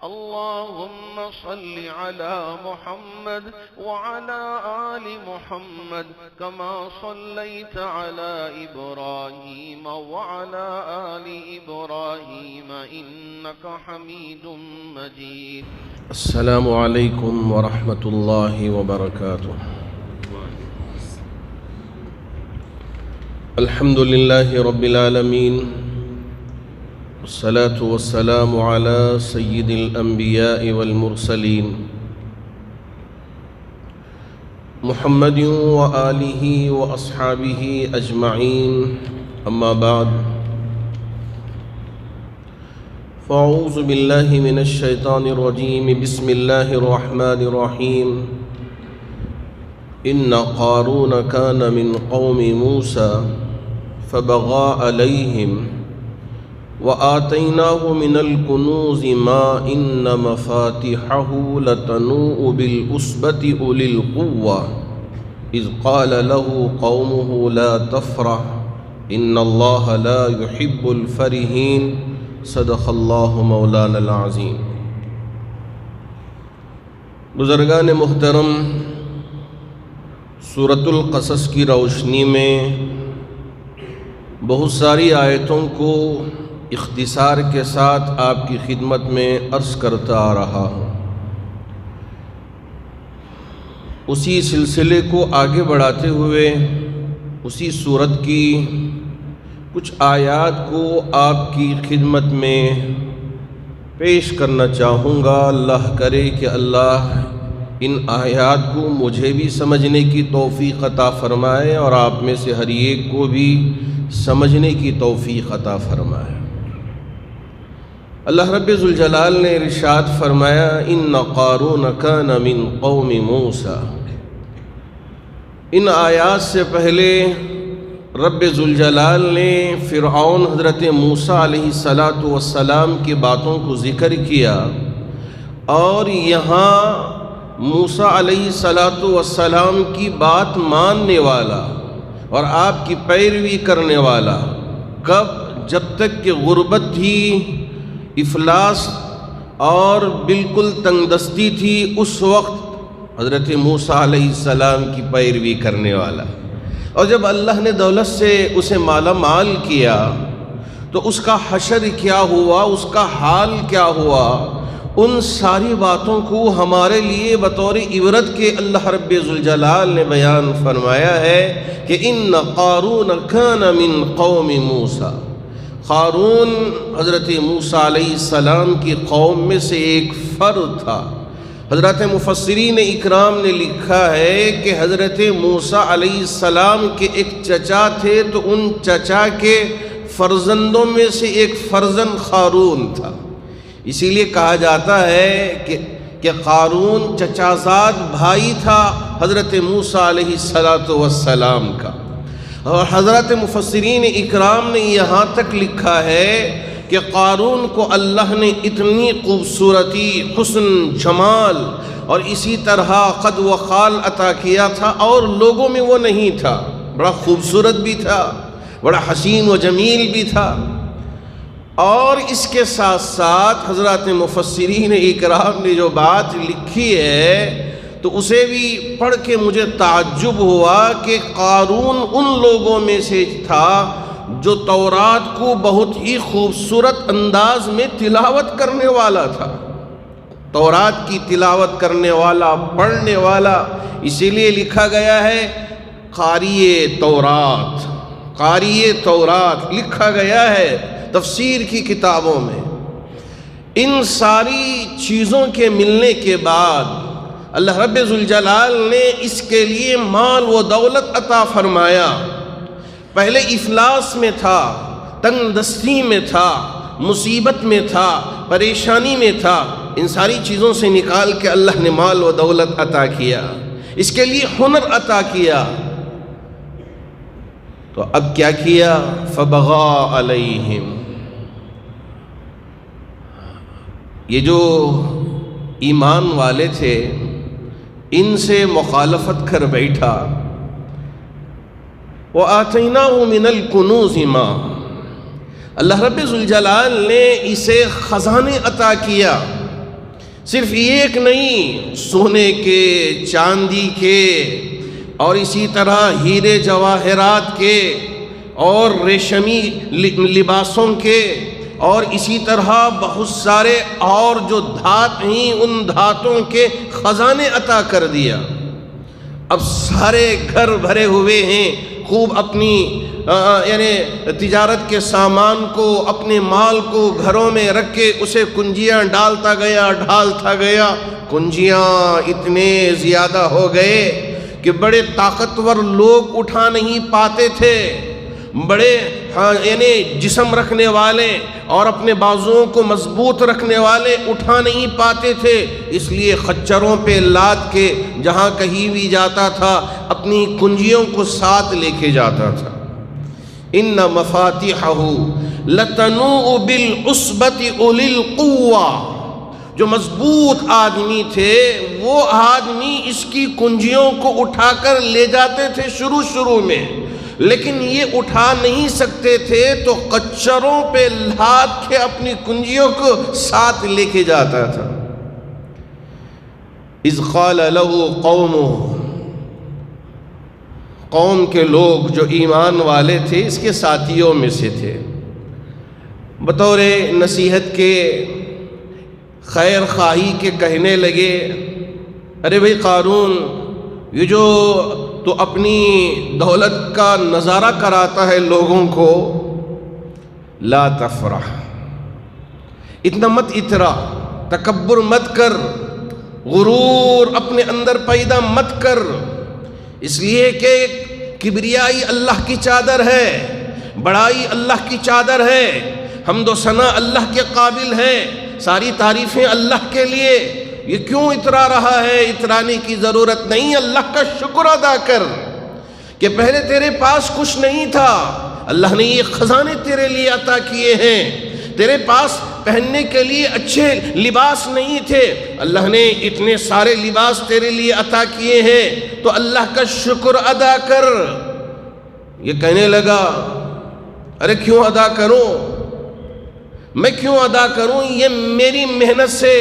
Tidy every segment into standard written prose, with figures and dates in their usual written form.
اللهم صل على محمد وعلى آل محمد كما صليت على إبراهيم وعلى آل إبراهيم إنك حميد مجيد. السلام عليكم ورحمة الله وبركاته. الحمد لله رب العالمين، والصلاة والسلام على سيد الأنبياء والمرسلين محمد وآله وأصحابه أجمعين، أما بعد، فأعوذ بالله من الشيطان الرجيم. بسم الله الرحمن الرحيم. إن قارون كان من قوم موسى فبغى عليهم وآتيناه من الكنوز ما إن مفاتحه لتنوء بالعصبة أولي القوة إذ قال له قومه لا تفرح إن الله لا يحب الفرحين. صدق اللہ مولانا العظیم. بزرگان محترم، سورۃ القصص کی روشنی میں بہت ساری آیتوں کو اختصار کے ساتھ آپ کی خدمت میں عرض کرتا آ رہا ہوں. اسی سلسلے کو آگے بڑھاتے ہوئے اسی سورت کی کچھ آیات کو آپ کی خدمت میں پیش کرنا چاہوں گا. اللہ کرے کہ اللہ ان آیات کو مجھے بھی سمجھنے کی توفیق عطا فرمائے اور آپ میں سے ہر ایک کو بھی سمجھنے کی توفیق عطا فرمائے. اللہ رب ذوالجلال نے ارشاد فرمایا ان قارون کان من قوم موسیٰ. ان آیات سے پہلے رب ذوالجلال نے فرعون حضرت موسیٰ علیہ السلام کی باتوں کو ذکر کیا، اور یہاں موسیٰ علیہ السلام کی بات ماننے والا اور آپ کی پیروی کرنے والا کب؟ جب تک کہ غربت تھی، افلاس اور بالکل تنگ دستی تھی، اس وقت حضرت موسیٰ علیہ السلام کی پیروی کرنے والا. اور جب اللہ نے دولت سے اسے مالا مال کیا تو اس کا حشر کیا ہوا، اس کا حال کیا ہوا، ان ساری باتوں کو ہمارے لیے بطور عبرت کے اللہ رب ذوالجلال نے بیان فرمایا ہے کہ ان قارون کان من قوم موسیٰ. قارون حضرت موسیٰ علیہ السلام کی قوم میں سے ایک فرد تھا. حضرت مفسرین اکرام نے لکھا ہے کہ حضرت موسیٰ علیہ السلام کے ایک چچا تھے، تو ان چچا کے فرزندوں میں سے ایک فرزند قارون تھا. اسی لیے کہا جاتا ہے کہ قارون چچازاد بھائی تھا حضرت موسیٰ علیہ السلام کا. اور حضرت مفسرین اکرام نے یہاں تک لکھا ہے کہ قارون کو اللہ نے اتنی خوبصورتی، حسن، جمال اور اسی طرح قد و خال عطا کیا تھا، اور لوگوں میں وہ نہیں تھا. بڑا خوبصورت بھی تھا، بڑا حسین و جمیل بھی تھا. اور اس کے ساتھ ساتھ حضرات مفسرین اکرام نے جو بات لکھی ہے تو اسے بھی پڑھ کے مجھے تعجب ہوا کہ قارون ان لوگوں میں سے تھا جو تورات کو بہت ہی خوبصورت انداز میں تلاوت کرنے والا تھا. تورات کی تلاوت کرنے والا، پڑھنے والا، اسی لیے لکھا گیا ہے قاری تورات. قاری تورات لکھا گیا ہے تفسیر کی کتابوں میں. ان ساری چیزوں کے ملنے کے بعد اللہ رب ذوالجلال نے اس کے لیے مال و دولت عطا فرمایا. پہلے افلاس میں تھا، تنگ دستی میں تھا، مصیبت میں تھا، پریشانی میں تھا. ان ساری چیزوں سے نکال کے اللہ نے مال و دولت عطا کیا، اس کے لیے ہنر عطا کیا. تو اب کیا کیا؟ فبغى علیہم. یہ جو ایمان والے تھے ان سے مخالفت کر بیٹھا. وَآتَيْنَاهُ مِنَ الْكُنُوزِ مَا، اللہ رب ذوالجلال نے اسے خزانے عطا کیا. صرف ایک نہیں، سونے کے، چاندی کے، اور اسی طرح ہیرے جواہرات کے، اور ریشمی لباسوں کے، اور اسی طرح بہت سارے اور جو دھات ہیں ان دھاتوں کے خزانے عطا کر دیا۔ اب سارے گھر بھرے ہوئے ہیں، خوب اپنی یعنی تجارت کے سامان کو، اپنے مال کو گھروں میں رکھ کے اسے کنجیاں ڈالتا گیا۔ کنجیاں اتنے زیادہ ہو گئے کہ بڑے طاقتور لوگ اٹھا نہیں پاتے تھے، بڑے یعنی جسم رکھنے والے اور اپنے بازوؤں کو مضبوط رکھنے والے اٹھا نہیں پاتے تھے، اس لیے خچروں پہ لاد کے جہاں کہیں بھی جاتا تھا اپنی کنجیوں کو ساتھ لے کے جاتا تھا۔ ان مفاتیحہ لتنوء بالعصبۃ اولی القوہ، جو مضبوط آدمی تھے وہ آدمی اس کی کنجیوں کو اٹھا کر لے جاتے تھے شروع میں، لیکن یہ اٹھا نہیں سکتے تھے تو کچروں پہ لاد کے اپنی کنجیوں کو ساتھ لے کے جاتا تھا۔ اذ قال له قومه، قوم کے لوگ جو ایمان والے تھے اس کے ساتھیوں میں سے تھے، بطور نصیحت کے، خیر خواہی کے کہنے لگے، ارے بھائی قارون، یہ جو تو اپنی دولت کا نظارہ کراتا ہے لوگوں کو، لا تفرح، اتنا مت اترا، تکبر مت کر، غرور اپنے اندر پیدا مت کر، اس لیے کہ کبریائی اللہ کی چادر ہے، بڑائی اللہ کی چادر ہے، حمد و ثنا اللہ کے قابل ہے، ساری تعریفیں اللہ کے لیے، یہ کیوں اترا رہا ہے؟ اترانے کی ضرورت نہیں، اللہ کا شکر ادا کر کہ پہلے تیرے پاس کچھ نہیں تھا، اللہ نے یہ خزانے تیرے لیے عطا کیے ہیں، تیرے پاس پہننے کے لیے اچھے لباس نہیں تھے، اللہ نے اتنے سارے لباس تیرے لیے عطا کیے ہیں، تو اللہ کا شکر ادا کر۔ یہ کہنے لگا، ارے کیوں ادا کروں، میں کیوں ادا کروں؟ یہ میری محنت سے،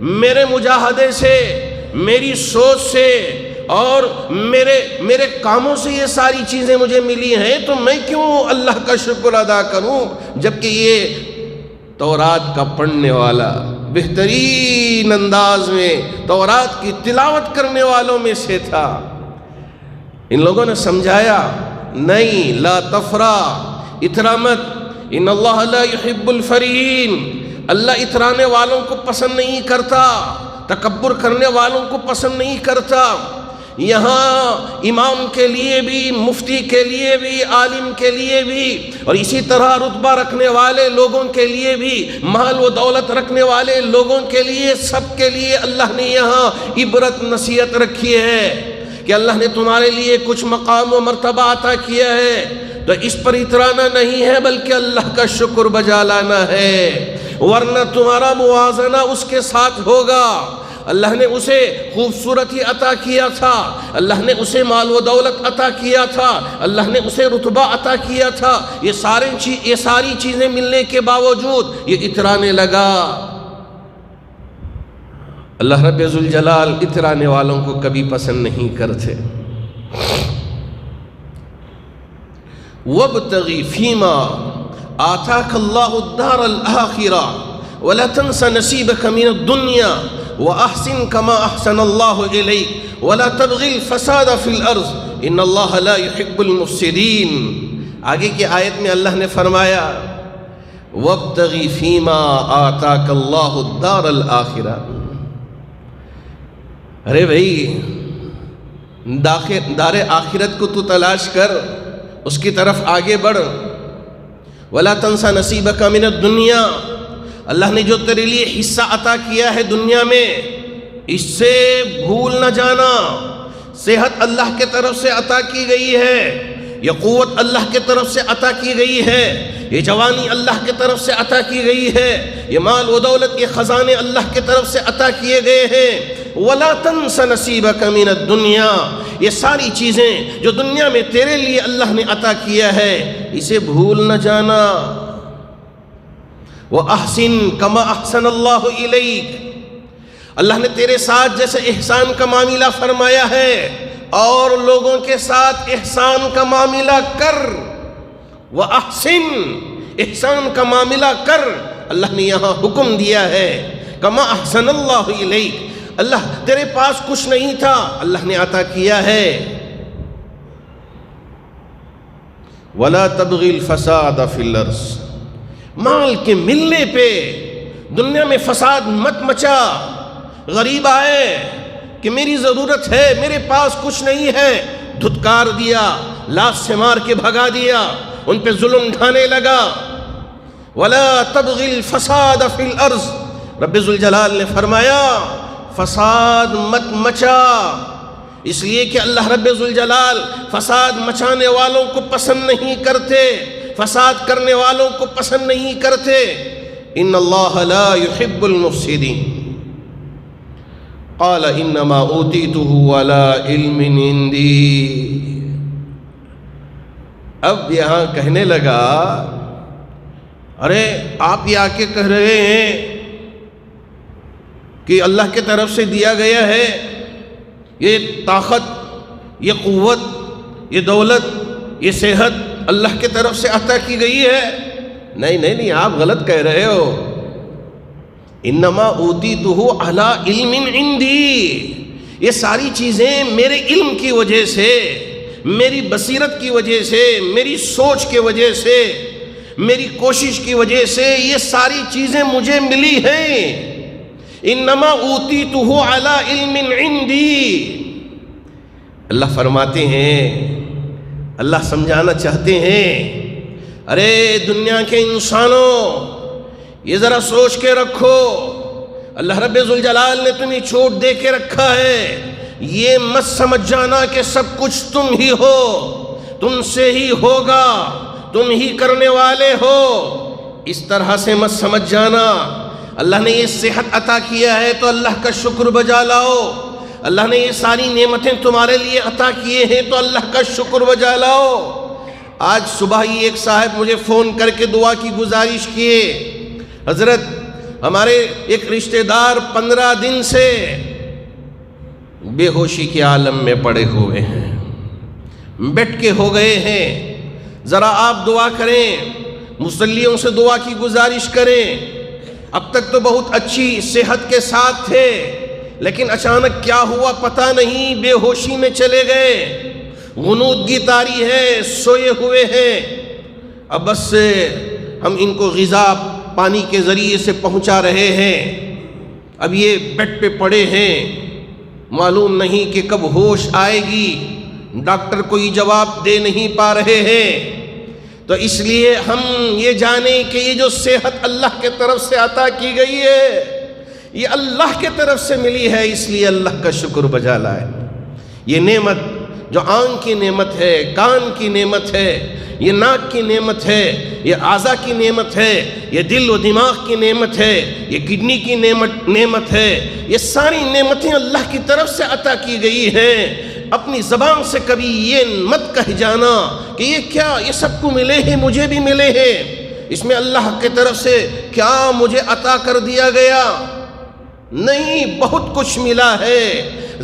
میرے مجاہدے سے، میری سوچ سے اور میرے کاموں سے یہ ساری چیزیں مجھے ملی ہیں، تو میں کیوں اللہ کا شکر ادا کروں؟ جبکہ یہ تورات کا پڑھنے والا، بہترین انداز میں تورات کی تلاوت کرنے والوں میں سے تھا۔ ان لوگوں نے سمجھایا، نہیں، لا تفرح، اترا مت، ان اللہ لا يحب الفرحین، اللہ اترانے والوں کو پسند نہیں کرتا، تکبر کرنے والوں کو پسند نہیں کرتا۔ یہاں امام کے لیے بھی، مفتی کے لیے بھی، عالم کے لیے بھی، اور اسی طرح رتبہ رکھنے والے لوگوں کے لیے بھی، مال و دولت رکھنے والے لوگوں کے لیے، سب کے لیے اللہ نے یہاں عبرت نصیحت رکھی ہے کہ اللہ نے تمہارے لیے کچھ مقام و مرتبہ عطا کیا ہے، تو اس پر اترانا نہیں ہے بلکہ اللہ کا شکر بجا لانا ہے، ورنہ تمہارا موازنہ اس کے ساتھ ہوگا۔ اللہ نے اسے خوبصورتی عطا کیا تھا، اللہ نے اسے مال و دولت عطا کیا تھا، اللہ نے اسے رتبہ عطا کیا تھا، یہ ساری چیزیں ملنے کے باوجود یہ اترانے لگا۔ اللہ رب ذوالجلال اترانے والوں کو کبھی پسند نہیں کرتے۔ وَابْتَغِ فِيمَا آتَاكَ اللَّهُ الدَّارَ الْآخِرَةَ وَلَا تَنْسَ نَصِيبَكَ مِنَ الدُّنْيَا وَأَحْسِنْ كَمَا أَحْسَنَ اللَّهُ إِلَيْكَ وَلَا تَبْغِ الْفَسَادَ فِي الْأَرْضِ إِنَّ اللَّهَ لَا يُحِبُّ الْمُفْسِدِينَ۔ آگے کی آیت میں اللہ نے فرمایا، وَابْتَغِ فِيمَا آتَاكَ اللَّهُ الدَّارَ الْآخِرَةَ، ارے بھائی دار آخرت کو تو تلاش کر، اس کی طرف آگے بڑھ۔ وَلَا تَنْسَ نَصِيبَكَ مِنَ الدُّنْيَا، اللہ نے جو تیرے لیے حصہ عطا کیا ہے دنیا میں، اس سے بھول نہ جانا۔ صحت اللہ کے طرف سے عطا کی گئی ہے، یہ قوت اللہ کے طرف سے عطا کی گئی ہے، یہ جوانی اللہ کے طرف سے عطا کی گئی ہے، یہ مال و دولت کے خزانے اللہ کے طرف سے عطا کیے گئے ہیں۔ وَلَا تَنْسَ نَصِيبَكَ مِنَ الدُّنْيَا، یہ ساری چیزیں جو دنیا میں تیرے لیے اللہ نے عطا کیا ہے اسے بھول نہ جانا۔ وَأَحْسِنْ كَمَا أَحْسَنَ اللَّهُ إِلَيْكَ، اللہ نے تیرے ساتھ جیسے احسان کا معاملہ فرمایا ہے اور لوگوں کے ساتھ احسان کا معاملہ کر، وَأَحْسِن، احسان کا معاملہ کر۔ اللہ نے یہاں حکم دیا ہے کما احسن اللہ الیک، اللہ تیرے پاس کچھ نہیں تھا، اللہ نے عطا کیا ہے۔ وَلَا تَبْغِ الْفَسَادَ فِي الْأَرْضِ، مال کے ملنے پہ دنیا میں فساد مت مچا۔ غریب آئے کہ میری ضرورت ہے، میرے پاس کچھ نہیں ہے، دھتکار دیا، لاش سے مار کے بھگا دیا، ان پہ ظلم ڈھانے لگا۔ وَلَا تَبْغِ الْفَسَادَ فِي الْأَرْضِ، رب ذوالجلال نے فرمایا فساد مت مچا، اس لیے کہ اللہ رب ذوالجلال فساد مچانے والوں کو پسند نہیں کرتے، فساد کرنے والوں کو پسند نہیں کرتے۔ ان اللہ لا يحب المفسدین۔ قال انما اوتیتہ علی علم عندی، اب یہاں کہنے لگا ارے آپ یہ آ کے کہہ رہے ہیں کہ اللہ کی طرف سے دیا گیا ہے، یہ طاقت، یہ قوت، یہ دولت، یہ صحت اللہ کی طرف سے عطا کی گئی ہے۔ نہیں، آپ غلط کہہ رہے ہو۔ انما اوتیتہ علی علم عندی، یہ ساری چیزیں میرے علم کی وجہ سے، میری بصیرت کی وجہ سے، میری سوچ کی وجہ سے، میری کوشش کی وجہ سے یہ ساری چیزیں مجھے ملی ہیں۔ انما اوتیتہ علی علم عندی۔ اللہ فرماتے ہیں، اللہ سمجھانا چاہتے ہیں، ارے دنیا کے انسانوں یہ ذرا سوچ کے رکھو، اللہ رب ذوالجلال نے تمہیں چھوٹ دے کے رکھا ہے، یہ مت سمجھ جانا کہ سب کچھ تم ہی ہو، تم سے ہی ہوگا، تم ہی کرنے والے ہو، اس طرح سے مت سمجھ جانا۔ اللہ نے یہ صحت عطا کیا ہے تو اللہ کا شکر بجا لاؤ، اللہ نے یہ ساری نعمتیں تمہارے لیے عطا کیے ہیں تو اللہ کا شکر بجا لاؤ۔ آج صبح ہی ایک صاحب مجھے فون کر کے دعا کی گزارش کیے، حضرت ہمارے ایک رشتہ دار 15 دن سے بے ہوشی کے عالم میں پڑے ہوئے ہیں، بیٹھ کے ہو گئے ہیں، ذرا آپ دعا کریں، مصلیوں سے دعا کی گزارش کریں۔ اب تک تو بہت اچھی صحت کے ساتھ تھے، لیکن اچانک کیا ہوا پتہ نہیں، بے ہوشی میں چلے گئے، غنودگی طاری ہے، سوئے ہوئے ہیں۔ اب بس ہم ان کو غذا پانی کے ذریعے سے پہنچا رہے ہیں، اب یہ بیڈ پہ پڑے ہیں، معلوم نہیں کہ کب ہوش آئے گی، ڈاکٹر کوئی جواب دے نہیں پا رہے ہیں۔ تو اس لیے ہم یہ جانیں کہ یہ جو صحت اللہ کے طرف سے عطا کی گئی ہے، یہ اللہ کے طرف سے ملی ہے، اس لیے اللہ کا شکر بجا لائے۔ یہ نعمت جو آنکھ کی نعمت ہے، کان کی نعمت ہے، یہ ناک کی نعمت ہے، یہ اعضاء کی نعمت ہے، یہ دل و دماغ کی نعمت ہے، یہ کڈنی کی نعمت ہے، یہ ساری نعمتیں اللہ کی طرف سے عطا کی گئی ہیں۔ اپنی زبان سے کبھی یہ مت کہہ جانا کہ یہ کیا، یہ سب کو ملے ہیں، مجھے بھی ملے ہیں، اس میں اللہ کی طرف سے کیا مجھے عطا کر دیا گیا؟ نہیں، بہت کچھ ملا ہے۔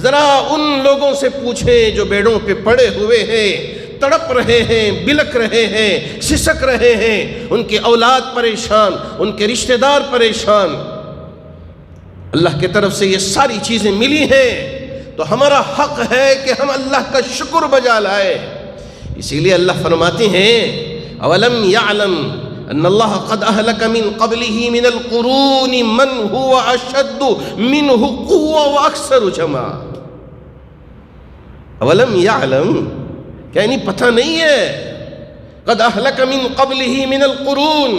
ذرا ان لوگوں سے پوچھیں جو بیڑوں پہ پڑے ہوئے ہیں، تڑپ رہے ہیں، بلک رہے ہیں، سسک رہے ہیں، ان کے اولاد پریشان، ان کے رشتہ دار پریشان۔ اللہ کی طرف سے یہ ساری چیزیں ملی ہیں تو ہمارا حق ہے کہ ہم اللہ کا شکر بجا لائے۔ اسی لیے اللہ فرماتے ہیں اولم یعلم ان اللہ قد اہلک من قبلہ من القرون من هو اشد منہ قوة واکثر جمع۔ اولم یعلم، یعنی پتہ نہیں ہے، قد اہلک من قبلہ من القرون،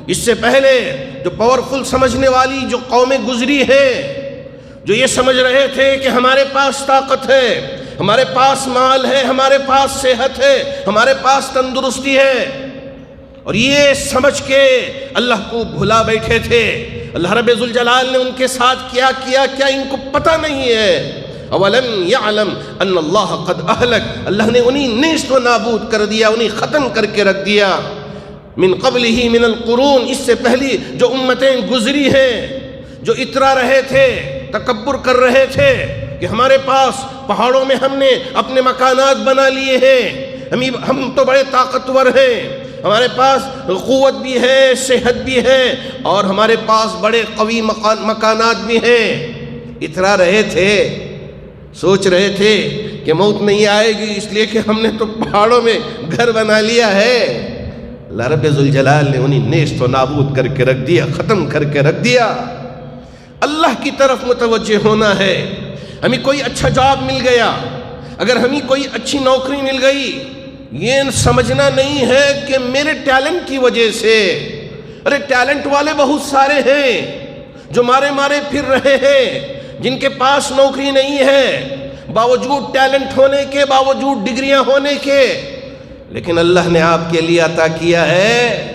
اس سے پہلے جو پاورفل سمجھنے والی جو قومیں گزری ہیں، جو یہ سمجھ رہے تھے کہ ہمارے پاس طاقت ہے، ہمارے پاس مال ہے، ہمارے پاس صحت ہے، ہمارے پاس تندرستی ہے، اور یہ سمجھ کے اللہ کو بھلا بیٹھے تھے۔ اللہ رب ذوالجلال نے ان کے ساتھ کیا ان کو پتہ نہیں ہے۔ اولم یعلم ان اللہ قد اہلک، اللہ نے انہیں نیست و نابود کر دیا، انہیں ختم کر کے رکھ دیا۔ من قبلہ من القرون، اس سے پہلی جو امتیں گزری ہیں، جو اترا رہے تھے، تکبر کر رہے تھے کہ ہمارے پاس پہاڑوں میں ہم نے اپنے مکانات بنا لیے ہیں، ہم تو بڑے طاقتور ہیں، ہمارے پاس قوت بھی ہے، صحت بھی ہے، اور ہمارے پاس بڑے قوی مکانات بھی ہیں۔ اترا رہے تھے، سوچ رہے تھے کہ موت نہیں آئے گی اس لیے کہ ہم نے تو پہاڑوں میں گھر بنا لیا ہے۔ اللہ رب ذوالجلال نے انہیں نیست و نابود کر کے رکھ دیا، ختم کر کے رکھ دیا۔ اللہ کی طرف متوجہ ہونا ہے۔ ہمیں کوئی اچھا جاب مل گیا، اگر ہمیں کوئی اچھی نوکری مل گئی، یہ سمجھنا نہیں ہے کہ میرے ٹیلنٹ کی وجہ سے، ارے ٹیلنٹ والے بہت سارے ہیں جو مارے پھر رہے ہیں، جن کے پاس نوکری نہیں ہے، باوجود ٹیلنٹ ہونے کے، باوجود ڈگریاں ہونے کے، لیکن اللہ نے آپ کے لیے عطا کیا ہے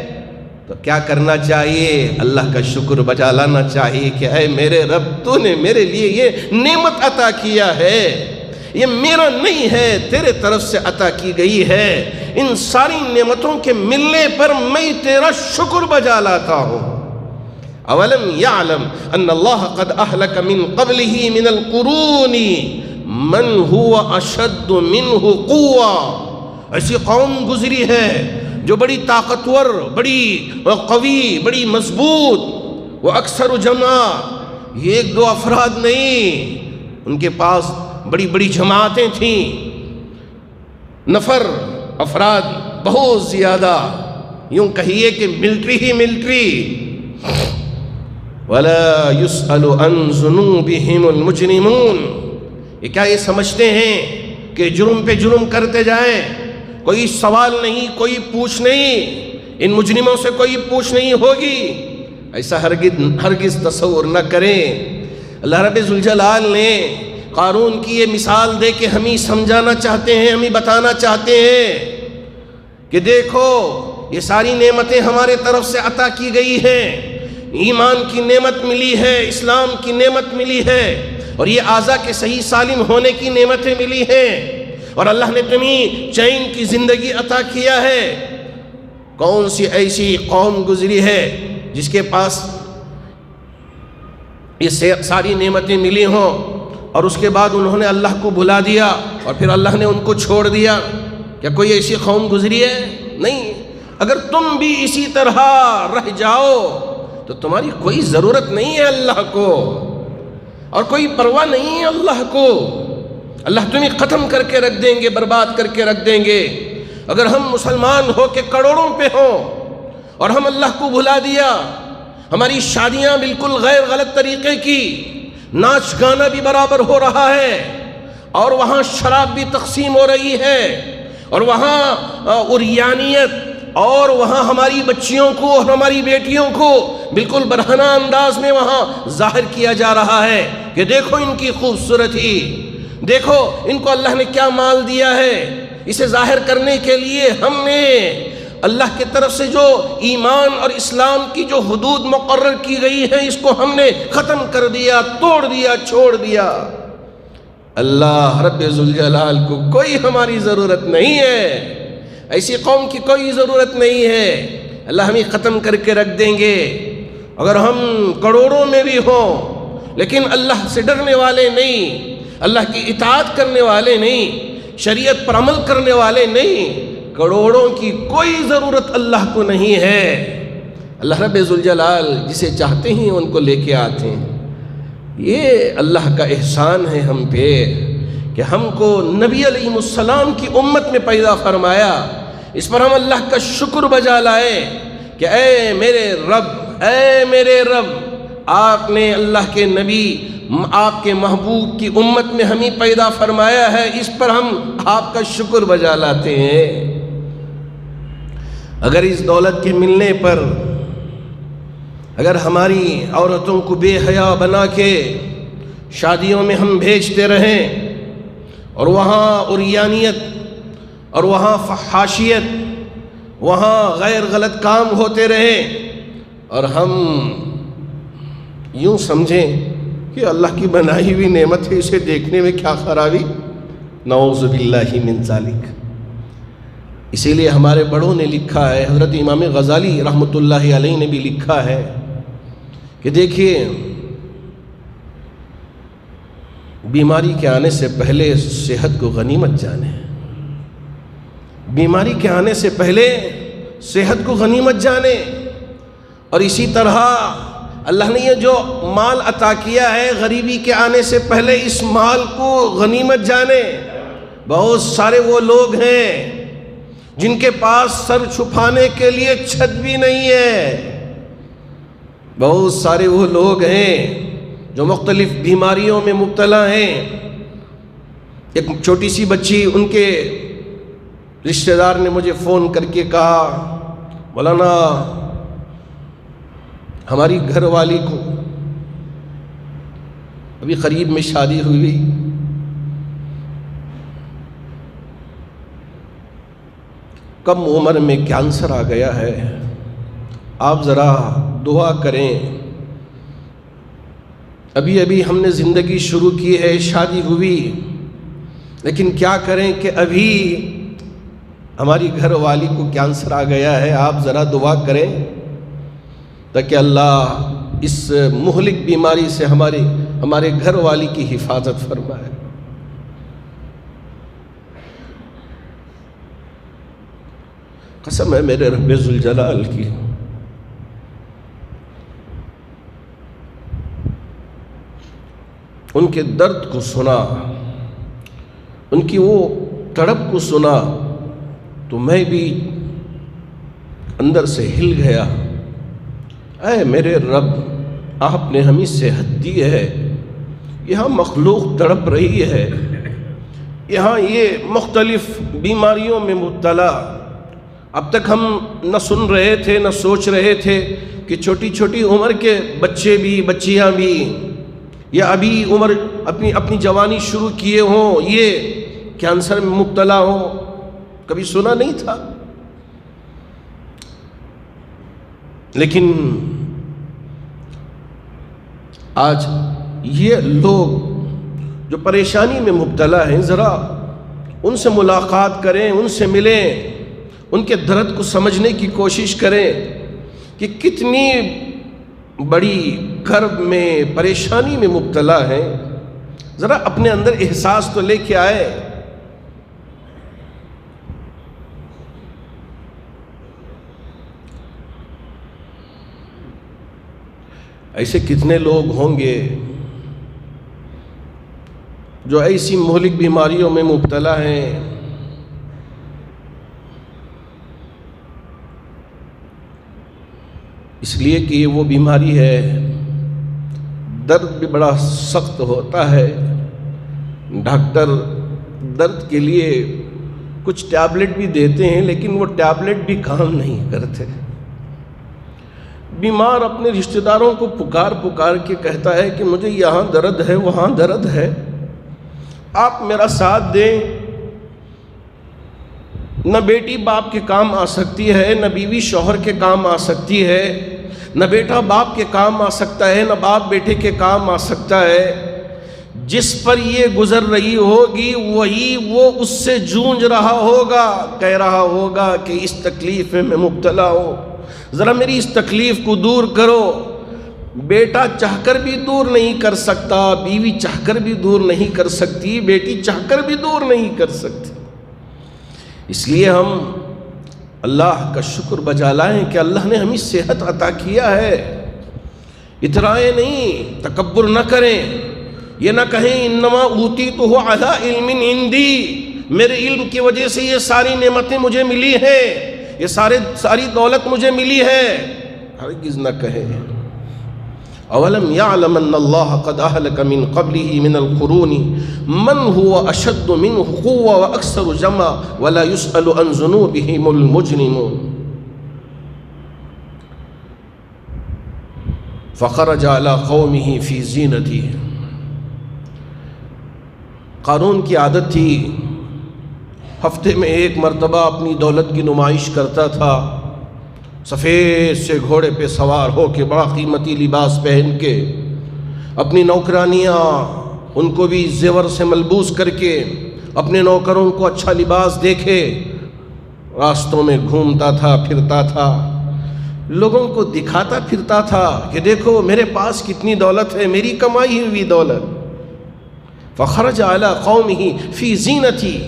تو کیا کرنا چاہیے؟ اللہ کا شکر بجا لانا چاہیے کہ اے میرے رب، تو نے میرے لیے یہ نعمت عطا کیا ہے، یہ میرا نہیں ہے، تیرے طرف سے عطا کی گئی ہے۔ ان ساری نعمتوں کے ملنے پر میں تیرا شکر بجا لاتا ہوں۔ اولم یعلم ان اللہ قد اہلک من قبلہ من القرون من هو اشد منہ قوہ۔ ایسی قوم گزری ہے جو بڑی طاقتور، بڑی قوی، بڑی مضبوط، وہ اکثر جمع، یہ ایک دو افراد نہیں، ان کے پاس بڑی بڑی جماعتیں تھیں، نفر افراد بہت زیادہ، یوں کہیے کہ ملٹری ہی ملٹری۔ وَلَا يُسْأَلُ عَنْ ذُنُوبِهِمُ الْمُجْرِمُونَ۔ یہ کیا یہ سمجھتے ہیں کہ جرم پہ جرم کرتے جائیں، کوئی سوال نہیں، کوئی پوچھ نہیں، ان مجرموں سے کوئی پوچھ نہیں ہوگی؟ ایسا ہرگز تصور نہ کریں۔ اللہ رب ذوالجلال نے قارون کی یہ مثال دے کے ہمیں سمجھانا چاہتے ہیں، ہمیں بتانا چاہتے ہیں کہ دیکھو یہ ساری نعمتیں ہمارے طرف سے عطا کی گئی ہیں، ایمان کی نعمت ملی ہے، اسلام کی نعمت ملی ہے، اور یہ اعضاء کے صحیح سالم ہونے کی نعمتیں ملی ہیں، اور اللہ نے تمہیں چین کی زندگی عطا کیا ہے۔ کون سی ایسی قوم گزری ہے جس کے پاس یہ ساری نعمتیں ملی ہوں اور اس کے بعد انہوں نے اللہ کو بھلا دیا اور پھر اللہ نے ان کو چھوڑ دیا؟ کیا کوئی ایسی قوم گزری ہے؟ نہیں۔ اگر تم بھی اسی طرح رہ جاؤ تو تمہاری کوئی ضرورت نہیں ہے اللہ کو، اور کوئی پرواہ نہیں ہے اللہ کو۔ اللہ تمہیں ختم کر کے رکھ دیں گے، برباد کر کے رکھ دیں گے۔ اگر ہم مسلمان ہو کے کروڑوں پہ ہوں اور ہم اللہ کو بھلا دیا، ہماری شادیاں بالکل غیر غلط طریقے کی، ناچ گانا بھی برابر ہو رہا ہے، اور وہاں شراب بھی تقسیم ہو رہی ہے، اور وہاں عریانیت، اور وہاں ہماری بچیوں کو اور ہماری بیٹیوں کو بالکل برہنہ انداز میں وہاں ظاہر کیا جا رہا ہے کہ دیکھو ان کی خوبصورتی، دیکھو ان کو اللہ نے کیا مال دیا ہے۔ اسے ظاہر کرنے کے لیے ہم نے اللہ کی طرف سے جو ایمان اور اسلام کی جو حدود مقرر کی گئی ہے، اس کو ہم نے ختم کر دیا، توڑ دیا، چھوڑ دیا۔ اللہ رب ذوالجلال کو کوئی ہماری ضرورت نہیں ہے، ایسی قوم کی کوئی ضرورت نہیں ہے۔ اللہ ہمیں ختم کر کے رکھ دیں گے۔ اگر ہم کروڑوں میں بھی ہوں لیکن اللہ سے ڈرنے والے نہیں، اللہ کی اطاعت کرنے والے نہیں، شریعت پر عمل کرنے والے نہیں، کروڑوں کی کوئی ضرورت اللہ کو نہیں ہے۔ اللہ رب ذوالجلال جسے چاہتے ہیں ان کو لے کے آتے ہیں۔ یہ اللہ کا احسان ہے ہم پہ کہ ہم کو نبی علیہ السلام کی امت میں پیدا فرمایا۔ اس پر ہم اللہ کا شکر بجا لائے کہ اے میرے رب، اے میرے رب، آپ نے اللہ کے نبی، آپ کے محبوب کی امت میں ہمیں پیدا فرمایا ہے، اس پر ہم آپ کا شکر بجا لاتے ہیں۔ اگر اس دولت کے ملنے پر اگر ہماری عورتوں کو بے حیا بنا کے شادیوں میں ہم بھیجتے رہیں اور وہاں عریانیت اور وہاں فحاشیت، وہاں غیر غلط کام ہوتے رہیں، اور ہم یوں سمجھیں کہ اللہ کی بنائی ہوئی نعمت ہے، اسے دیکھنے میں کیا خرابی، نعوذ باللہ من ذالک۔ اسی لیے ہمارے بڑوں نے لکھا ہے، حضرت امام غزالی رحمۃ اللہ علیہ نے بھی لکھا ہے کہ دیکھیے بیماری کے آنے سے پہلے صحت کو غنیمت جانے، بیماری کے آنے سے پہلے صحت کو غنیمت جانے۔ اور اسی طرح اللہ نے یہ جو مال عطا کیا ہے، غریبی کے آنے سے پہلے اس مال کو غنیمت جانے۔ بہت سارے وہ لوگ ہیں جن کے پاس سر چھپانے کے لیے چھت بھی نہیں ہے، بہت سارے وہ لوگ ہیں جو مختلف بیماریوں میں مبتلا ہیں۔ ایک چھوٹی سی بچی، ان کے رشتہ دار نے مجھے فون کر کے کہا، مولانا ہماری گھر والی کو ابھی قریب میں شادی ہوئی، کم عمر میں کینسر آ گیا ہے، آپ ذرا دعا کریں۔ ابھی ہم نے زندگی شروع کی ہے، شادی ہوئی، لیکن کیا کریں کہ ابھی ہماری گھر والی کو کینسر آ گیا ہے، آپ ذرا دعا کریں تاکہ اللہ اس مہلک بیماری سے ہمارے گھر والی کی حفاظت فرمائے۔ قسم ہے میرے رب ذوالجلال کی، ان کے درد کو سنا، ان کی وہ تڑپ کو سنا تو میں بھی اندر سے ہل گیا۔ اے میرے رب، آپ نے ہمیں صحت دی ہے، یہاں مخلوق تڑپ رہی ہے، یہاں یہ مختلف بیماریوں میں مبتلا۔ اب تک ہم نہ سن رہے تھے نہ سوچ رہے تھے کہ چھوٹی چھوٹی عمر کے بچے بھی، بچیاں بھی، یا ابھی عمر اپنی جوانی شروع کیے ہوں، یہ کینسر میں مبتلا ہوں، کبھی سنا نہیں تھا۔ لیکن آج یہ لوگ جو پریشانی میں مبتلا ہیں، ذرا ان سے ملاقات کریں، ان سے ملیں، ان کے درد کو سمجھنے کی کوشش کریں کہ کتنی بڑی کرب میں، پریشانی میں مبتلا ہیں۔ ذرا اپنے اندر احساس تو لے کے آئے۔ ایسے کتنے لوگ ہوں گے جو ایسی مہلک بیماریوں میں مبتلا ہیں، اس لیے کہ یہ وہ بیماری ہے، درد بھی بڑا سخت ہوتا ہے۔ ڈاکٹر درد کے لیے کچھ ٹیبلٹ بھی دیتے ہیں، لیکن وہ ٹیبلٹ بھی کام نہیں کرتے۔ بیمار اپنے رشتہ داروں کو پکار کے کہتا ہے کہ مجھے یہاں درد ہے، وہاں درد ہے، آپ میرا ساتھ دیں۔ نہ بیٹی باپ کے کام آ سکتی ہے، نہ بیوی شوہر کے کام آ سکتی ہے، نہ بیٹا باپ کے کام آ سکتا ہے، نہ باپ بیٹے کے کام آ سکتا ہے۔ جس پر یہ گزر رہی ہوگی وہی وہ اس سے جونج رہا ہوگا، کہہ رہا ہوگا کہ اس تکلیف میں مبتلا ہوں، ذرا میری اس تکلیف کو دور کرو۔ بیٹا چاہ کر بھی دور نہیں کر سکتا، بیوی چاہ کر بھی دور نہیں کر سکتی، بیٹی چاہ کر بھی دور نہیں کر سکتی۔ اس لیے ہم اللہ کا شکر بجا لائیں کہ اللہ نے ہمیں صحت عطا کیا ہے۔ اترائیں نہیں، تکبر نہ کریں، یہ نہ کہیں انما اوتیتہ علی علم عندی، میرے علم کی وجہ سے یہ ساری نعمتیں مجھے ملی ہیں، یہ ساری دولت مجھے ملی ہے، ہرگز نہ کہیں۔ اولم یعلم ان اللہ قد اہلک من قبلہ من القرون من هو اشد منہ قوة واکثر جمع ولا يسأل عن ذنوبهم المجرمون۔ فخرج على قومه في زینته، قارون کی عادت تھی ہفتے میں ایک مرتبہ اپنی دولت کی نمائش کرتا تھا، سفید سے گھوڑے پہ سوار ہو کے، بڑا قیمتی لباس پہن کے، اپنی نوکرانیاں ان کو بھی زیور سے ملبوس کر کے، اپنے نوکروں کو اچھا لباس دیکھے، راستوں میں گھومتا تھا، پھرتا تھا، لوگوں کو دکھاتا پھرتا تھا کہ دیکھو میرے پاس کتنی دولت ہے، میری کمائی ہوئی دولت۔ فخرج على قومه في زینته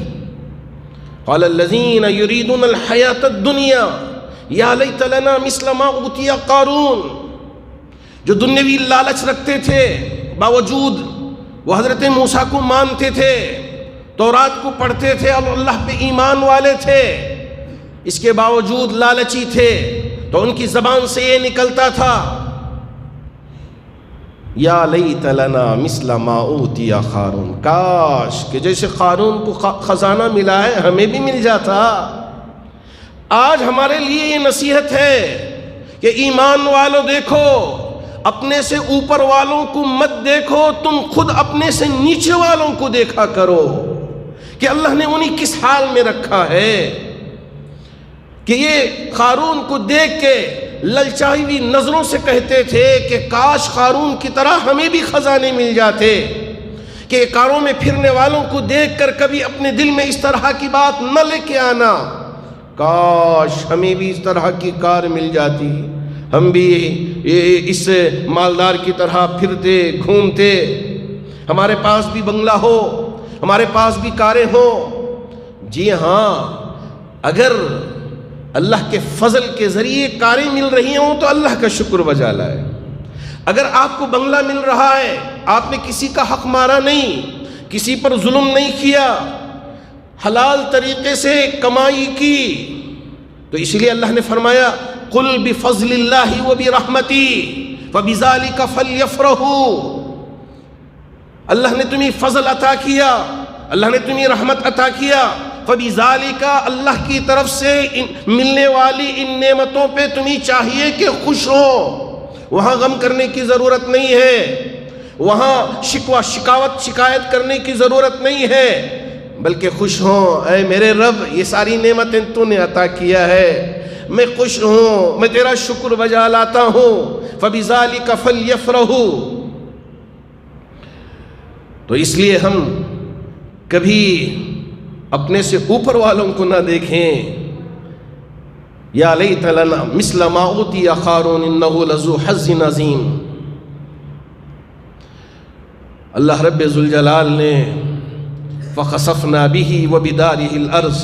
قال الذين يريدون الحياة الدنيا یا لیت لنا مثل ما اوتی قارون، جو دنیوی لالچ رکھتے تھے باوجود وہ حضرت موسیٰ کو مانتے تھے، تورات کو پڑھتے تھے اور اللہ پہ ایمان والے تھے، اس کے باوجود لالچی تھے، تو ان کی زبان سے یہ نکلتا تھا یا لیت لنا مثل ما اوتی قارون، کاش کہ جیسے قارون کو خزانہ ملا ہے ہمیں بھی مل جاتا۔ آج ہمارے لیے یہ نصیحت ہے کہ ایمان والوں دیکھو، اپنے سے اوپر والوں کو مت دیکھو، تم خود اپنے سے نیچے والوں کو دیکھا کرو کہ اللہ نے انہیں کس حال میں رکھا ہے، کہ یہ قارون کو دیکھ کے للچائی ہوئی نظروں سے کہتے تھے کہ کاش قارون کی طرح ہمیں بھی خزانے مل جاتے، کہ کاروں میں پھرنے والوں کو دیکھ کر کبھی اپنے دل میں اس طرح کی بات نہ لے کے آنا، کاش ہمیں بھی اس طرح کی کار مل جاتی، ہم بھی اس مالدار کی طرح پھرتے گھومتے، ہمارے پاس بھی بنگلہ ہو، ہمارے پاس بھی کاریں ہوں۔ جی ہاں، اگر اللہ کے فضل کے ذریعے کاریں مل رہی ہوں تو اللہ کا شکر بجا لائے۔ اگر آپ کو بنگلہ مل رہا ہے، آپ نے کسی کا حق مارا نہیں، کسی پر ظلم نہیں کیا، حلال طریقے سے کمائی کی، تو اس لیے اللہ نے فرمایا قُلْ بِفَضْلِ اللَّهِ وَبِرَحْمَتِهِ فَبِذَلِكَ فَلْيَفْرَحُوا۔ اللہ نے تمہیں فضل عطا کیا، اللہ نے تمہیں رحمت عطا کیا، فَبِذَلِكَ اللہ کی طرف سے ملنے والی ان نعمتوں پہ تمہیں چاہیے کہ خوش ہو، وہاں غم کرنے کی ضرورت نہیں ہے، وہاں شکوہ شکایت کرنے کی ضرورت نہیں ہے، بلکہ خوش ہوں، اے میرے رب یہ ساری نعمتیں تو نے عطا کیا ہے، میں خوش ہوں، میں تیرا شکر بجا لاتا ہوں، فَبِذَلِكَ فَلْيَفْرَحُوا۔ تو اس لیے ہم کبھی اپنے سے اوپر والوں کو نہ دیکھیں، یا لیت لنا مثل ما اوتی قارون انہ لذو حظ عظیم۔ اللہ رب ذوالجلال نے فخسفنا به وبداره الارض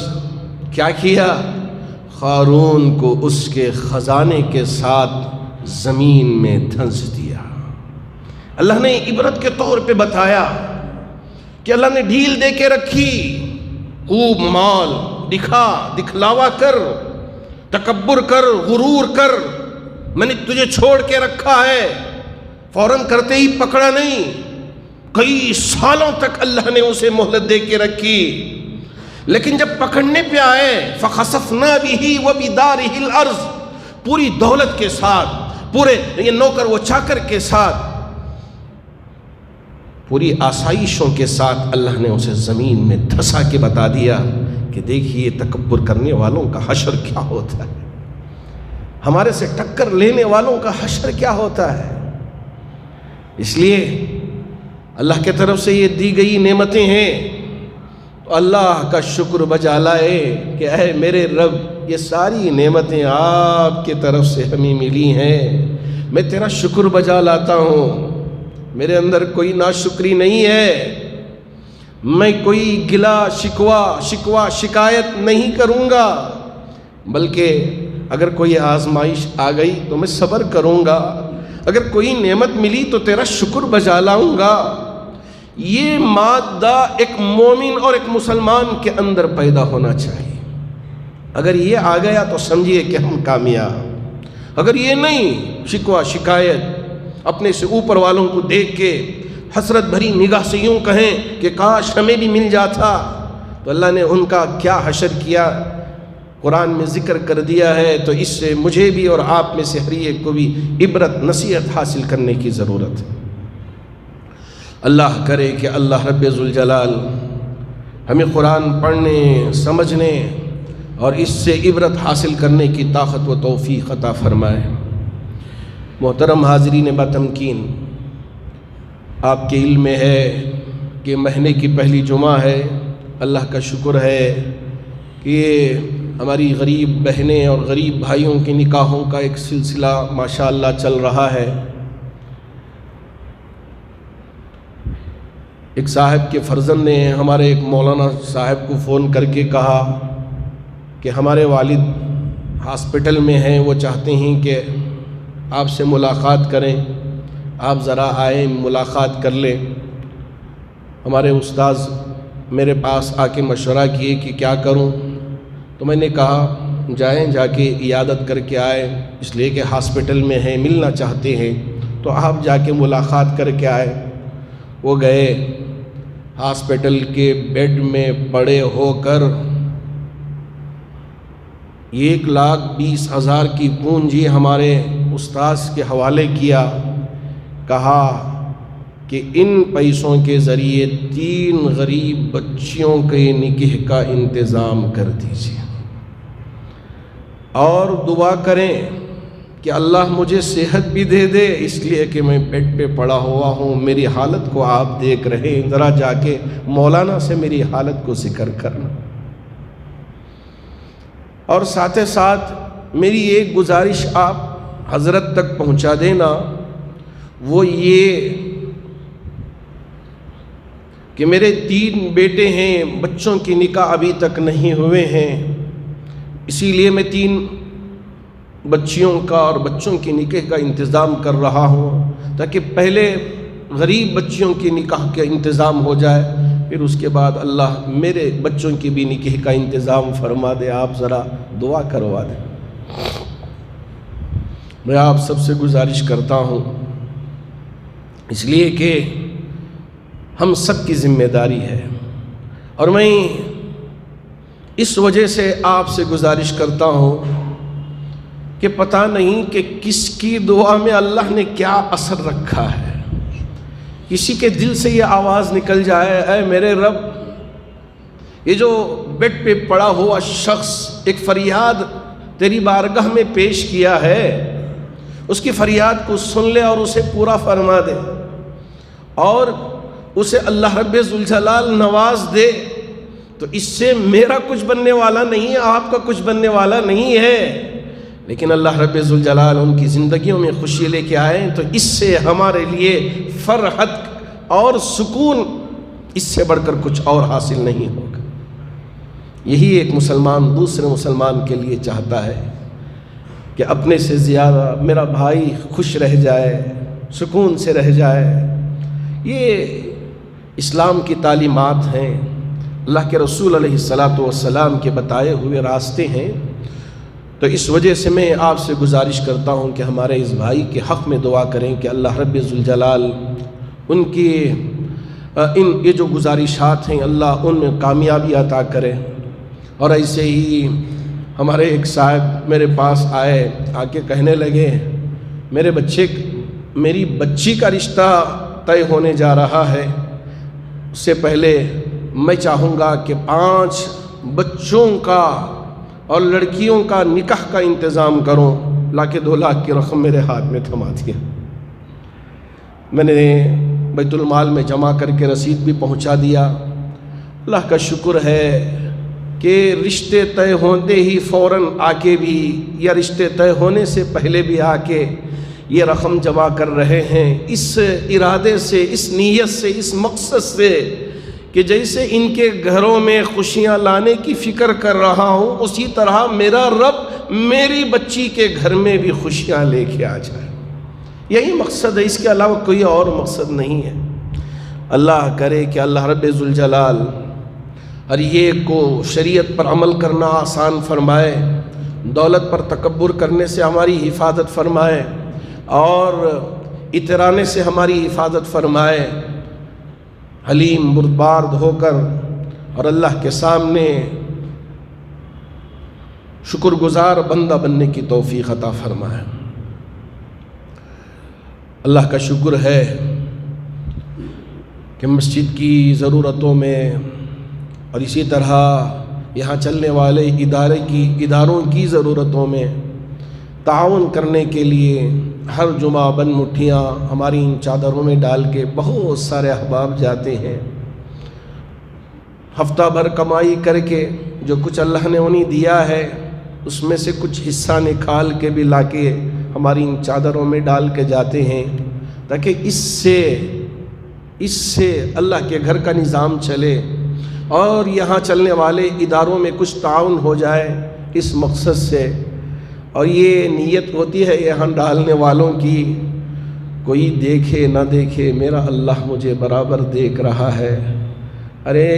کیا کیا؟ قارون کو اس کے خزانے کے ساتھ زمین میں دھنس دیا۔ اللہ نے عبرت کے طور پہ بتایا کہ اللہ نے ڈھیل دے کے رکھی، خوب مال دکھلاوا کر، تکبر کر، غرور کر، میں نے تجھے چھوڑ کے رکھا ہے، فوراً کرتے ہی پکڑا نہیں، کئی سالوں تک اللہ نے اسے مہلت دے کے رکھی، لیکن جب پکڑنے پہ آئے فَخَسَفْنَا بِهِ وَبِدَارِهِ الْأَرْضِ، پوری دولت کے ساتھ، پورے یہ نوکر و چاکر کے ساتھ، پوری آسائشوں کے ساتھ اللہ نے اسے زمین میں دھسا کے بتا دیا کہ دیکھیے تکبر کرنے والوں کا حشر کیا ہوتا ہے، ہمارے سے ٹکر لینے والوں کا حشر کیا ہوتا ہے۔ اس لیے اللہ کے طرف سے یہ دی گئی نعمتیں ہیں تو اللہ کا شکر بجا لائے کہ اے میرے رب یہ ساری نعمتیں آپ کی طرف سے ہمیں ملی ہیں، میں تیرا شکر بجا لاتا ہوں، میرے اندر کوئی ناشکری نہیں ہے، میں کوئی گلا شکوہ شکایت نہیں کروں گا، بلکہ اگر کوئی آزمائش آ گئی تو میں صبر کروں گا، اگر کوئی نعمت ملی تو تیرا شکر بجا لاؤں گا۔ یہ مادہ ایک مومن اور ایک مسلمان کے اندر پیدا ہونا چاہیے، اگر یہ آ گیا تو سمجھیے کہ ہم کامیاب، اگر یہ نہیں، شکوہ شکایت، اپنے سے اوپر والوں کو دیکھ کے حسرت بھری نگاہ سے یوں کہیں کہ کاش ہمیں بھی مل جاتا، تو اللہ نے ان کا کیا حشر کیا قرآن میں ذکر کر دیا ہے، تو اس سے مجھے بھی اور آپ میں سے ہر ایک کو بھی عبرت نصیحت حاصل کرنے کی ضرورت ہے۔ اللہ کرے کہ اللہ رب ذوالجلال ہمیں قرآن پڑھنے، سمجھنے اور اس سے عبرت حاصل کرنے کی طاقت و توفیق عطا فرمائے۔ محترم حاضرین بتمکین، آپ کے علم میں ہے کہ مہینے کی پہلی جمعہ ہے، اللہ کا شکر ہے کہ ہماری غریب بہنیں اور غریب بھائیوں کے نکاحوں کا ایک سلسلہ ماشاءاللہ چل رہا ہے۔ ایک صاحب کے فرزند نے ہمارے ایک مولانا صاحب کو فون کر کے کہا کہ ہمارے والد ہاسپٹل میں ہیں، وہ چاہتے ہیں کہ آپ سے ملاقات کریں، آپ ذرا آئیں ملاقات کر لیں۔ ہمارے استاذ میرے پاس آ کے مشورہ کیے کہ کیا کروں، تو میں نے کہا جائیں، جا کے عیادت کر کے آئیں، اس لیے کہ ہاسپٹل میں ہیں، ملنا چاہتے ہیں، تو آپ جا کے ملاقات کر کے آئیں۔ وہ گئے، ہاسپٹل کے بیڈ میں پڑے ہو کر 1,20,000 کی پونجی ہمارے استاذ کے حوالے کیا، کہا کہ ان پیسوں کے ذریعے 3 غریب بچیوں کے نکاح کا انتظام کر دیجیے اور دعا کریں کہ اللہ مجھے صحت بھی دے دے، اس لیے کہ میں بیڈ پہ پڑا ہوا ہوں، میری حالت کو آپ دیکھ رہے ہیں، ذرا جا کے مولانا سے میری حالت کو ذکر کرنا۔ اور ساتھ ساتھ میری ایک گزارش آپ حضرت تک پہنچا دینا، وہ یہ کہ میرے 3 بیٹے ہیں، بچوں کی نکاح ابھی تک نہیں ہوئے ہیں، اسی لیے میں 3 بچیوں کا اور بچوں کی نکاح کا انتظام کر رہا ہوں، تاکہ پہلے غریب بچیوں کی نکاح کا انتظام ہو جائے، پھر اس کے بعد اللہ میرے بچوں کی بھی نکاح کا انتظام فرما دے، آپ ذرا دعا کروا دیں۔ میں آپ سب سے گزارش کرتا ہوں، اس لیے کہ ہم سب کی ذمہ داری ہے، اور میں اس وجہ سے آپ سے گزارش کرتا ہوں کہ پتہ نہیں کہ کس کی دعا میں اللہ نے کیا اثر رکھا ہے، کسی کے دل سے یہ آواز نکل جائے، اے میرے رب، یہ جو بیڈ پہ پڑا ہوا شخص ایک فریاد تیری بارگاہ میں پیش کیا ہے، اس کی فریاد کو سن لے اور اسے پورا فرما دے، اور اسے اللہ رب ذوالجلال نواز دے، تو اس سے میرا کچھ بننے والا نہیں ہے، آپ کا کچھ بننے والا نہیں ہے، لیکن اللہ رب ذوالجلال ان کی زندگیوں میں خوشی لے کے آئیں تو اس سے ہمارے لیے فرحت اور سکون اس سے بڑھ کر کچھ اور حاصل نہیں ہوگا۔ یہی ایک مسلمان دوسرے مسلمان کے لیے چاہتا ہے کہ اپنے سے زیادہ میرا بھائی خوش رہ جائے، سکون سے رہ جائے۔ یہ اسلام کی تعلیمات ہیں، اللہ کے رسول علیہ السلام کے بتائے ہوئے راستے ہیں، تو اس وجہ سے میں آپ سے گزارش کرتا ہوں کہ ہمارے اس بھائی کے حق میں دعا کریں کہ اللہ رب ذوالجلال ان کی یہ جو گزارشات ہیں اللہ ان میں کامیابی عطا کرے۔ اور ایسے ہی ہمارے ایک صاحب میرے پاس آئے، آ کے کہنے لگے میری بچی کا رشتہ طے ہونے جا رہا ہے، اس سے پہلے میں چاہوں گا کہ 5 بچوں کا اور لڑکیوں کا نکاح کا انتظام کروں۔ لا کے 2 لاکھ کی رقم میرے ہاتھ میں تھما دیا، میں نے بیت المال میں جمع کر کے رسید بھی پہنچا دیا۔ اللہ کا شکر ہے کہ رشتے طے ہوتے ہی فوراً آ کے بھی یا رشتے طے ہونے سے پہلے بھی آ کے یہ رقم جمع کر رہے ہیں، اس ارادے سے، اس نیت سے، اس مقصد سے کہ جیسے ان کے گھروں میں خوشیاں لانے کی فکر کر رہا ہوں، اسی طرح میرا رب میری بچی کے گھر میں بھی خوشیاں لے کے آ جائے۔ یہی مقصد ہے، اس کے علاوہ کوئی اور مقصد نہیں ہے۔ اللہ کرے کہ اللہ رب ذوالجلال ہر ایک کو شریعت پر عمل کرنا آسان فرمائے، دولت پر تکبر کرنے سے ہماری حفاظت فرمائے، اور اترانے سے ہماری حفاظت فرمائے، حلیم بردبار ہو کر اور اللہ کے سامنے شکر گزار بندہ بننے کی توفیق عطا فرمائے۔ اللہ کا شکر ہے کہ مسجد کی ضرورتوں میں اور اسی طرح یہاں چلنے والے اداروں کی ضرورتوں میں تعاون کرنے کے لیے ہر جمعہ بند مٹھیاں ہماری ان چادروں میں ڈال کے بہت سارے احباب جاتے ہیں، ہفتہ بھر کمائی کر کے جو کچھ اللہ نے انہیں دیا ہے اس میں سے کچھ حصہ نکال کے بھی لا کے ہماری ان چادروں میں ڈال کے جاتے ہیں، تاکہ اس سے اس سے اللہ کے گھر کا نظام چلے اور یہاں چلنے والے اداروں میں کچھ تعاون ہو جائے اس مقصد سے۔ اور یہ نیت ہوتی ہے یہاں ڈالنے والوں کی، کوئی دیکھے نہ دیکھے میرا اللہ مجھے برابر دیکھ رہا ہے۔ ارے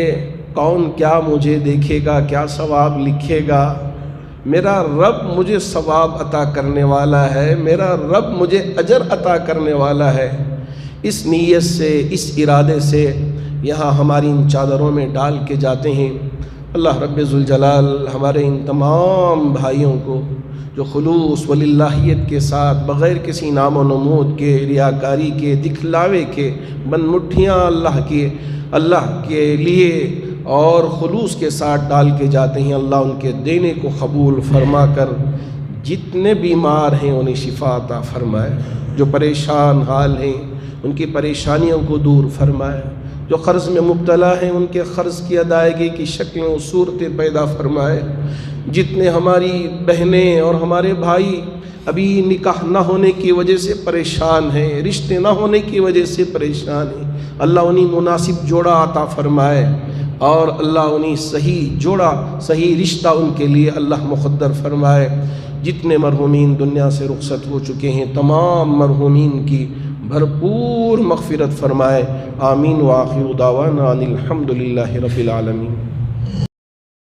کون کیا مجھے دیکھے گا، کیا ثواب لکھے گا؟ میرا رب مجھے ثواب عطا کرنے والا ہے، میرا رب مجھے اجر عطا کرنے والا ہے۔ اس نیت سے، اس ارادے سے یہاں ہماری ان چادروں میں ڈال کے جاتے ہیں۔ اللہ رب ذوالجلال ہمارے ان تمام بھائیوں کو جو خلوص وللہیت کے ساتھ بغیر کسی نام و نمود کے، ریاکاری کے، دکھلاوے کے بن مٹھیاں اللہ کے لیے اور خلوص کے ساتھ ڈال کے جاتے ہیں، اللہ ان کے دینے کو قبول فرما کر جتنے بیمار ہیں انہیں شفا عطا فرمائے، جو پریشان حال ہیں ان کی پریشانیوں کو دور فرمائے، جو قرض میں مبتلا ہیں ان کے قرض کی ادائیگی کی شکلیں و صورتیں پیدا فرمائے، جتنے ہماری بہنیں اور ہمارے بھائی ابھی نکاح نہ ہونے کی وجہ سے پریشان ہیں، رشتے نہ ہونے کی وجہ سے پریشان ہیں، اللہ انہیں مناسب جوڑا عطا فرمائے، اور اللہ انہیں صحیح جوڑا، صحیح رشتہ ان کے لیے اللہ مقدر فرمائے۔ جتنے مرحومین دنیا سے رخصت ہو چکے ہیں تمام مرحومین کی بھرپور مغفرت فرمائے۔ آمین وآخر دعوانا ان الحمد للہ رب العالمین۔